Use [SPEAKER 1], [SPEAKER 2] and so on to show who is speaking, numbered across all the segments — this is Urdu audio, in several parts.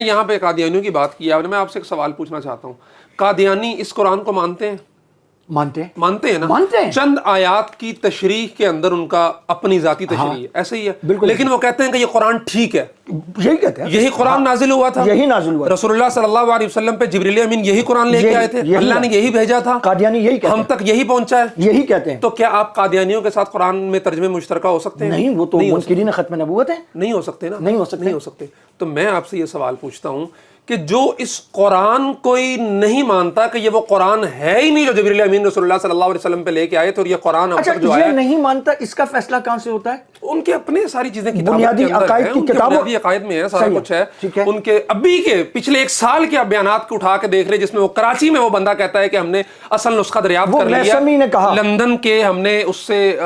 [SPEAKER 1] یہاں پہ قادیانیوں کی بات کی آپ نے، میں آپ سے ایک سوال پوچھنا چاہتا ہوں، قادیانی اس قرآن کو مانتے ہیں؟ مانتے ہیں نا؟ چند آیات کی تشریح کے اندر ان کا اپنی ذاتی تشریح ہے، ایسے ہی ہے، لیکن وہ کہتے ہیں کہ یہ قرآن ٹھیک ہے،
[SPEAKER 2] یہی کہتے ہیں،
[SPEAKER 1] یہی قرآن نازل ہوا تھا،
[SPEAKER 2] یہی نازل ہوا،
[SPEAKER 1] رسول اللہ صلی اللہ علیہ وسلم پہ جبریل امین یہی قرآن لے کے آئے تھے، اللہ نے یہی بھیجا تھا،
[SPEAKER 2] قادیانی یہی کہتے ہیں،
[SPEAKER 1] ہم تک یہی پہنچا ہے،
[SPEAKER 2] یہی کہتے ہیں۔
[SPEAKER 1] تو کیا آپ قادیانیوں کے ساتھ قرآن میں ترجمے مشترکہ ہو سکتے ہیں؟
[SPEAKER 2] نہیں، وہ تو منکرین ختم نبوت ہیں،
[SPEAKER 1] نہیں ہو سکتے نا،
[SPEAKER 2] نہیں ہو سکتے۔
[SPEAKER 1] تو میں آپ سے یہ سوال پوچھتا ہوں کہ جو اس قرآن کوئی نہیں مانتا کہ یہ وہ قرآن ہے ہی نہیں جو جبریل امین رسول اللہ صلی اللہ علیہ وسلم پہ لے کے آئے تھے، اور یہ قرآن اب تک جو
[SPEAKER 2] یہ نہیں مانتا، اس کا فیصلہ کہاں سے ہوتا ہے؟
[SPEAKER 1] ان کے اپنے ساری چیزیں
[SPEAKER 2] بنیادی عقائد کی کتابوں،
[SPEAKER 1] بنیادی عقائد میں ہے، سارا کچھ ہے ان کے ابھی کے پچھلے ایک سال کے بیانات کو اٹھا کے دیکھ رہے، جس میں وہ کراچی میں وہ بندہ کہتا ہے کہ ہم نے اصل نسخہ دریافت کر لیا، لندن کے ہم نے اس سے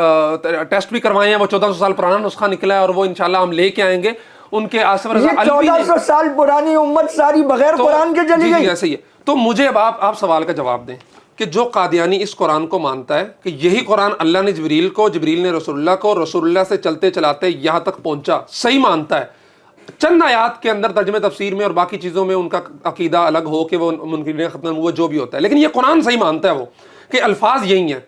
[SPEAKER 1] ٹیسٹ بھی کروائے ہیں، وہ 1400 سال پرانا نسخہ نکلا ہے اور وہ انشاءاللہ ہم لے کے آئیں گے۔ ان کے آصف رضا علوی
[SPEAKER 2] 1400 سال پرانی امت ساری بغیر قرآن کے چلی گئی۔
[SPEAKER 1] ایسے ہی ہے۔ تو مجھے اب آپ سوال کا جواب دیں کہ جو قادیانی اس قرآن کو مانتا ہے کہ یہی قرآن اللہ نے جبریل کو، جبریل نے رسول اللہ کو، رسول اللہ سے چلتے چلاتے یہاں تک پہنچا، صحیح مانتا ہے، چند آیات کے اندر ترجمہ تفسیر میں اور باقی چیزوں میں ان کا عقیدہ الگ ہو کہ وہ منکرین ختم نبوت جو بھی ہوتا ہے، لیکن یہ قرآن صحیح مانتا ہے وہ کہ الفاظ یہی ہیں،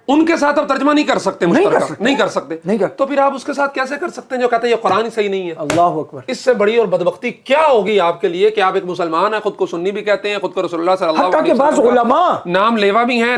[SPEAKER 1] ان کے ساتھ اب ترجمہ نہیں کر سکتے، نہیں کر سکتے، تو پھر آپ اس کے ساتھ کیسے کر سکتے ہیں جو کہتے ہیں یہ قرآن ہی صحیح نہیں ہے؟
[SPEAKER 2] اللہ اکبر۔
[SPEAKER 1] اس سے بڑی اور بدبختی کیا ہوگی آپ کے لیے کہ آپ ایک مسلمان ہیں، خود کو سنی بھی کہتے ہیں، خود کو رسول اللہ صلی اللہ علیہ وسلم
[SPEAKER 2] حتیٰ کہ بعض علماء
[SPEAKER 1] نام لیوا بھی ہیں۔